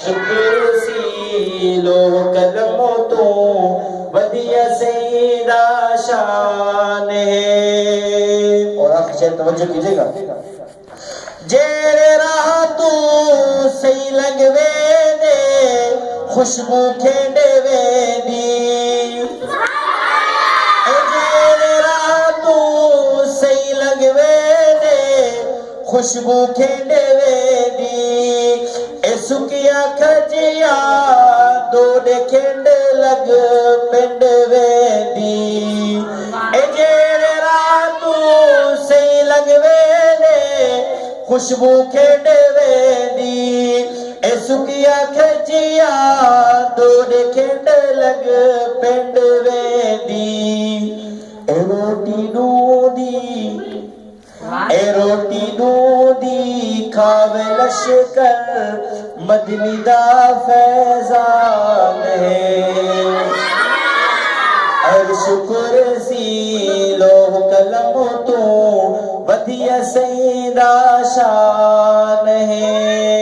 शुक्र सी लो कलमो तो वधिया सईदा शान है। और आप शेर तवज्जो कीजिएगा। जेरे राह तू सही लगवे दे खुशबू खेंडे वेंदी, जेरे राह तू सही लगवे दे खुशबू खेंडे वेंदी, ए सुकिया खजिया दोड़े खेंड लग पिंड वेंदी, ए जेरे राह तू सही लगवे दे खुशबू खेंड वेंदी, ए सुकिया खजिया दोड़े खेंड लग पिंड वेंदी, ए रोटी दूधी खावे लश्कर मदनी दा फैजान है। अर्श कुर्सी लोह कलम तो वधिया सईदा शान है।